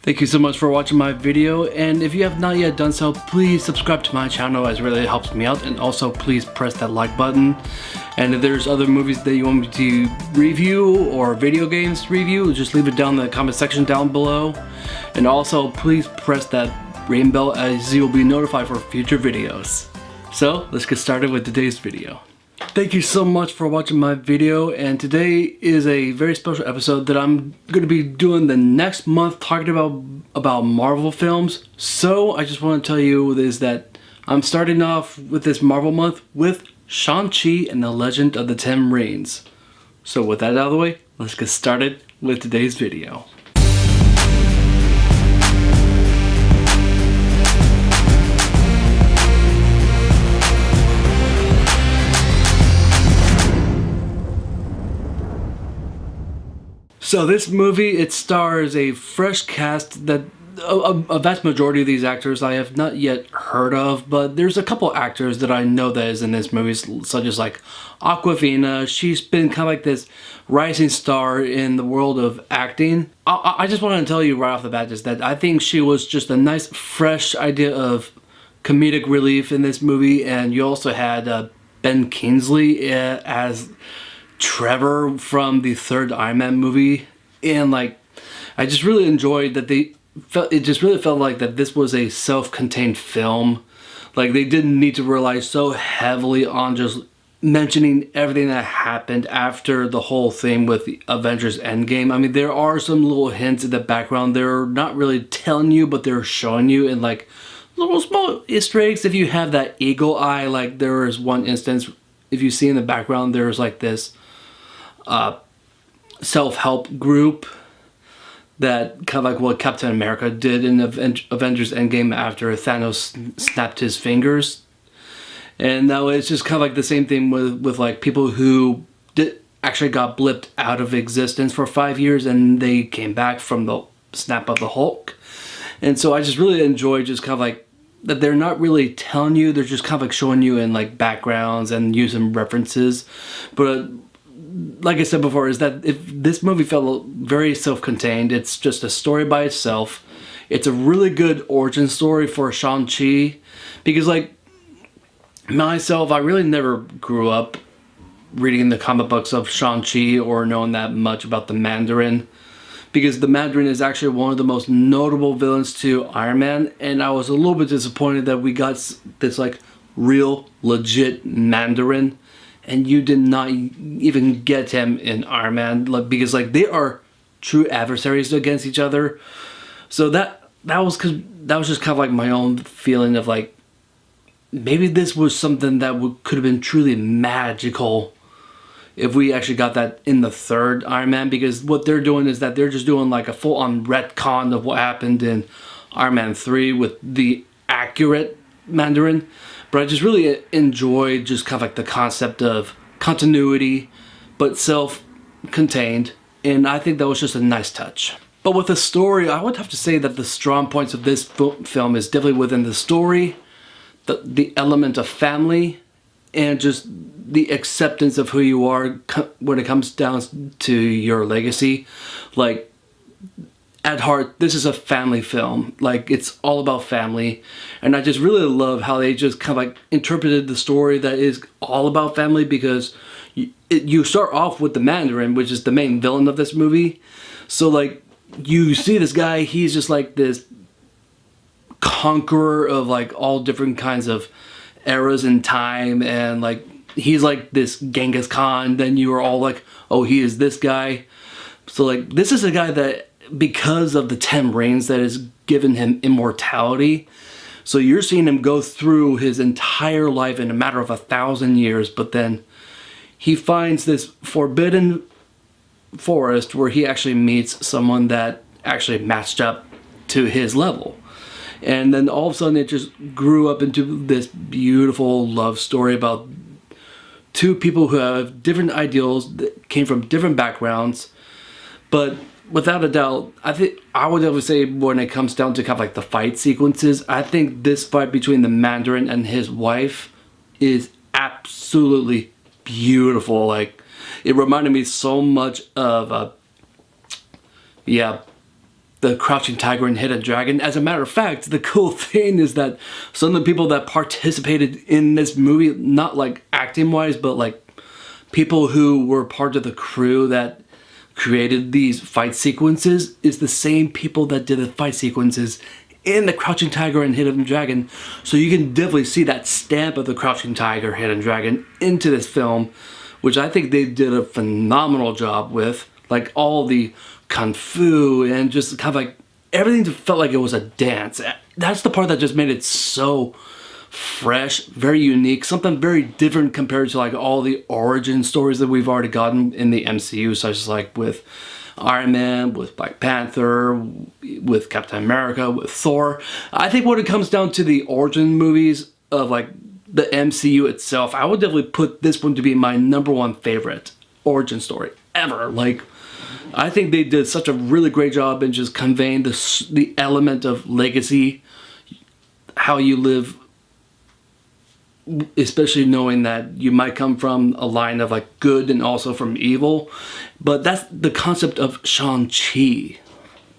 Thank you so much for watching my video, and if you have not yet done so, please subscribe to my channel as it really helps me out, and also please press that like button. And if there's other movies that you want me to review or video games review, just leave it down in the comment section down below. And also please press that ring bell as you will be notified for future videos. So let's get started with today's video. Thank you so much for watching my video, and today is a very special episode that I'm going to be doing the next month talking about Marvel films. So I just want to tell you is that I'm starting off with this Marvel month with Shang-Chi and the Legend of the Ten Rings. So with that out of the way, let's get started with today's video. So this movie, it stars a fresh cast that a vast majority of these actors I have not yet heard of, but there's a couple actors that I know that is in this movie, such as like Awkwafina. She's been kind of like this rising star in the world of acting. I just want to tell you right off the bat just that I think she was just a nice fresh idea of comedic relief in this movie, and you also had Ben Kingsley as Trevor from the third Iron Man movie, and like I just really enjoyed that it just really felt like that this was a self-contained film. Like they didn't need to rely so heavily on just mentioning everything that happened after the whole thing with the Avengers Endgame. I mean, there are some little hints in the background. They're not really telling you, but they're showing you in like little small Easter eggs. If you have that eagle eye, like there is one instance, if you see in the background, there's like this self-help group that kind of like what Captain America did in Avengers Endgame after Thanos snapped his fingers. And now it's just kind of like the same thing with like people who actually got blipped out of existence for 5 years and they came back from the snap of the Hulk. And so I just really enjoy just kind of like that they're not really telling you, they're just kind of like showing you in like backgrounds and using references. But like I said before, is that if this movie felt very self-contained, it's just a story by itself. It's a really good origin story for Shang-Chi, because like myself, I really never grew up reading the comic books of Shang-Chi or knowing that much about the Mandarin, because the Mandarin is actually one of the most notable villains to Iron Man, and I was a little bit disappointed that we got this like real legit Mandarin, and you did not even get him in Iron Man, like, because like they are true adversaries against each other. So that was just kind of like my own feeling of like maybe this was something that could have been truly magical if we actually got that in the third Iron Man, because what they're doing is that they're just doing like a full-on retcon of what happened in Iron Man 3 with the accurate Mandarin. But I just really enjoyed just kind of like the concept of continuity, but self-contained, and I think that was just a nice touch. But with the story, I would have to say that the strong points of this film is definitely within the story, the element of family, and just the acceptance of who you are when it comes down to your legacy. Like, at heart, this is a family film. Like, it's all about family. And I just really love how they just kind of like interpreted the story that is all about family, because you start off with the Mandarin, which is the main villain of this movie. So like, you see this guy, he's just like this conqueror of like all different kinds of eras in time, and like he's like this Genghis Khan. Then you are all like, oh, he is this guy. So like, this is a guy that, because of the 10 rings that has given him immortality. So you're seeing him go through his entire life in a matter of 1,000 years, but then he finds this forbidden forest where he actually meets someone that actually matched up to his level. And then all of a sudden it just grew up into this beautiful love story about two people who have different ideals, that came from different backgrounds, but without a doubt, I think I would definitely say when it comes down to kind of like the fight sequences, I think this fight between the Mandarin and his wife is absolutely beautiful. Like, it reminded me so much of the Crouching Tiger and Hidden Dragon. As a matter of fact, the cool thing is that some of the people that participated in this movie, not like acting wise, but like people who were part of the crew that created these fight sequences, is the same people that did the fight sequences in the Crouching Tiger and Hidden Dragon. So you can definitely see that stamp of the Crouching Tiger, Hidden Dragon into this film, which I think they did a phenomenal job with. Like all the kung fu and just kind of like everything just felt like it was a dance. That's the part that just made it so fresh, very unique, something very different compared to like all the origin stories that we've already gotten in the MCU, such as like with Iron Man, with Black Panther, with Captain America, with Thor. I think when it comes down to the origin movies of like the MCU itself, I would definitely put this one to be my #1 favorite origin story ever. Like, I think they did such a really great job in just conveying the element of legacy, how you live, especially knowing that you might come from a line of like good and also from evil. But that's the concept of Shang-Chi.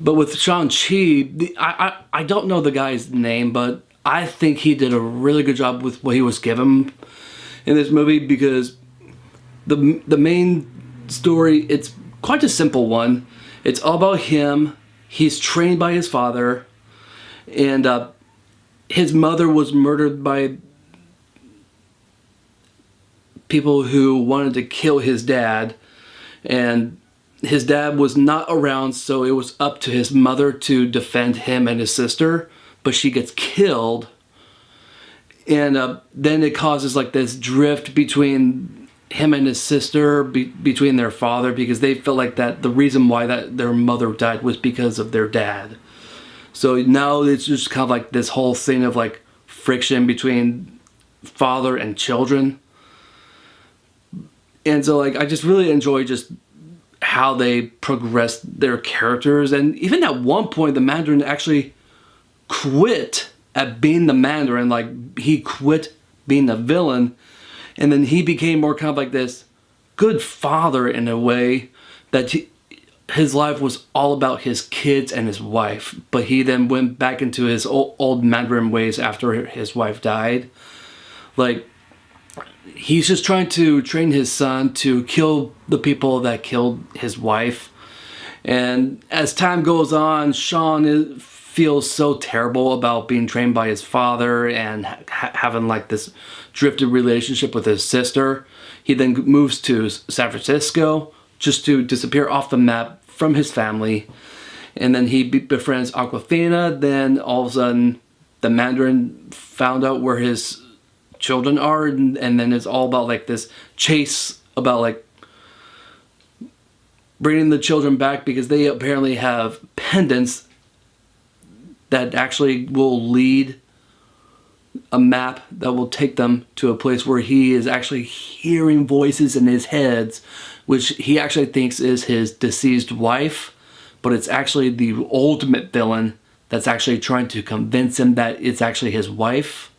But with Shang-Chi, I don't know the guy's name, but I think he did a really good job with what he was given in this movie, because the main story, it's quite a simple one. It's all about him. He's trained by his father, and his mother was murdered by people who wanted to kill his dad, and his dad was not around, so it was up to his mother to defend him and his sister, but she gets killed, and then it causes like this drift between him and his sister, between their father, because they felt like that the reason why that their mother died was because of their dad. So now it's just kind of like this whole thing of like friction between father and children. And so like I just really enjoy just how they progressed their characters. And even at one point the Mandarin actually quit at being the Mandarin. Like he quit being the villain, and then he became more kind of like this good father in a way, that his life was all about his kids and his wife. But he then went back into his old Mandarin ways after his wife died. Like, he's just trying to train his son to kill the people that killed his wife. And as time goes on, Sean feels so terrible about being trained by his father and having like this drifted relationship with his sister. He then moves to San Francisco just to disappear off the map from his family. And then he befriends Aquafina. Then all of a sudden the Mandarin found out where his children are, and then it's all about like this chase about like bringing the children back, because they apparently have pendants that actually will lead a map that will take them to a place where he is actually hearing voices in his heads, which he actually thinks is his deceased wife, but it's actually the ultimate villain that's actually trying to convince him that it's actually his wife.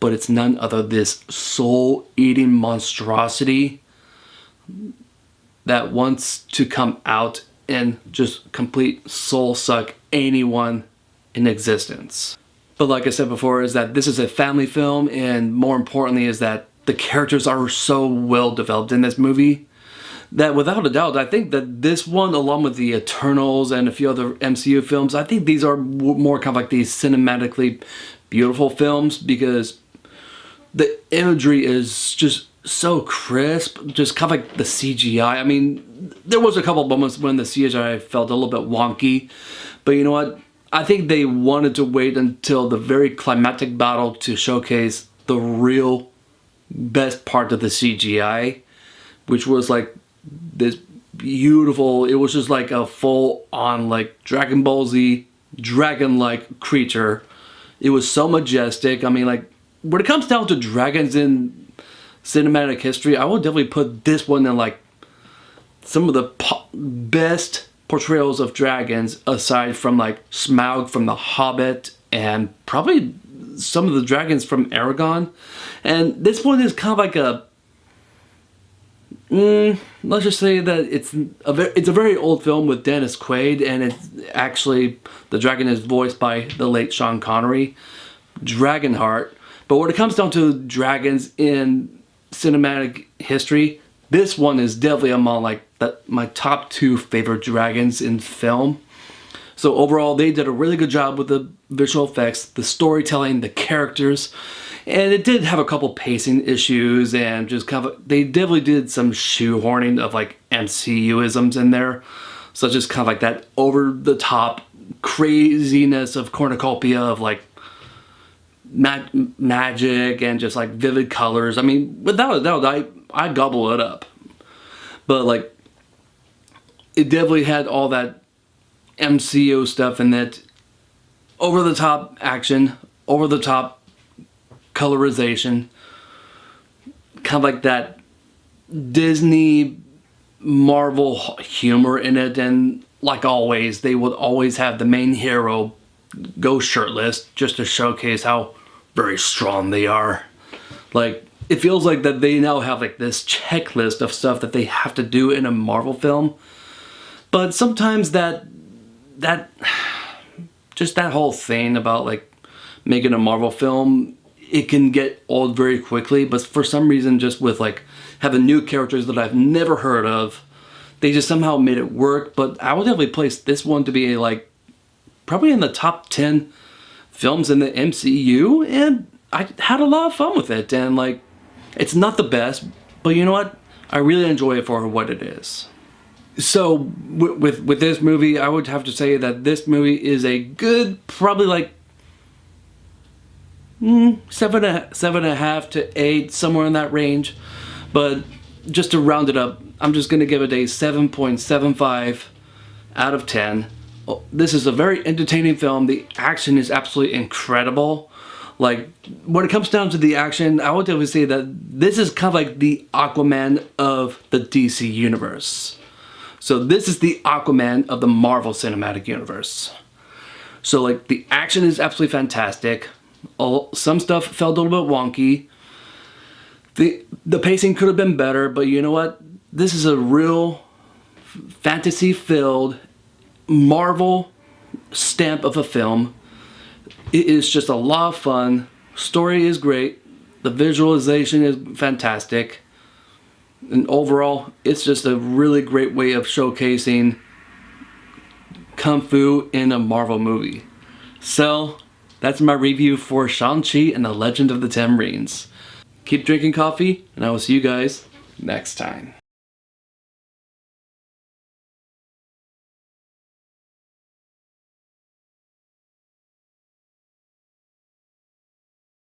But it's none other this soul-eating monstrosity that wants to come out and just complete soul-suck anyone in existence. But like I said before, is that this is a family film, and more importantly is that the characters are so well developed in this movie that without a doubt, I think that this one, along with the Eternals and a few other MCU films, I think these are more kind of like these cinematically beautiful films, because the imagery is just so crisp, just kind of like the CGI. I mean, there was a couple of moments when the CGI felt a little bit wonky, but you know what? I think they wanted to wait until the very climactic battle to showcase the real best part of the CGI, which was like this beautiful, it was just like a full-on like Dragon Ball Z dragon-like creature. It was so majestic. I mean, like, when it comes down to dragons in cinematic history, I would definitely put this one in like some of the best portrayals of dragons, aside from like Smaug from The Hobbit and probably some of the dragons from Aragon. And this one is kind of like Let's just say that it's a very old film with Dennis Quaid, and it's actually, the dragon is voiced by the late Sean Connery, Dragonheart. But when it comes down to dragons in cinematic history, this one is definitely among like my top 2 favorite dragons in film. So overall, they did a really good job with the visual effects, the storytelling, the characters, and it did have a couple pacing issues, and just kind of, they definitely did some shoehorning of like MCU-isms in there, such as kind of like that over-the-top craziness of cornucopia of like magic and just like vivid colors. I mean, without a doubt, I gobble it up. But like, it definitely had all that MCU stuff in that over-the-top action, over-the-top colorization, kind of like that Disney Marvel humor in it. And like always, they would always have the main hero go shirtless just to showcase how very strong they are. Like, it feels like that they now have like this checklist of stuff that they have to do in a Marvel film. But sometimes that just that whole thing about like making a Marvel film, it can get old very quickly. But for some reason, just with like having new characters that I've never heard of, they just somehow made it work. But I would definitely place this one to be like probably in the top 10 films in the MCU, and I had a lot of fun with it. And like, it's not the best, but you know what? I really enjoy it for what it is. So with this movie, I would have to say that this movie is a good, probably like 7.5 to 8, somewhere in that range. But just to round it up, I'm just going to give it a 7.75 out of 10. This is a very entertaining film. The action is absolutely incredible. Like, when it comes down to the action, I would definitely say that this is kind of like the Aquaman of the DC universe. So this is the Aquaman of the Marvel Cinematic Universe. So like, the action is absolutely fantastic. Some stuff felt a little bit wonky. The pacing could have been better, but you know what? This is a real fantasy-filled Marvel stamp of a film. It is just a lot of fun. Story is great. The visualization is fantastic. And overall, it's just a really great way of showcasing Kung Fu in a Marvel movie. So, that's my review for Shang-Chi and the Legend of the Ten Rings. Keep drinking coffee, and I will see you guys next time.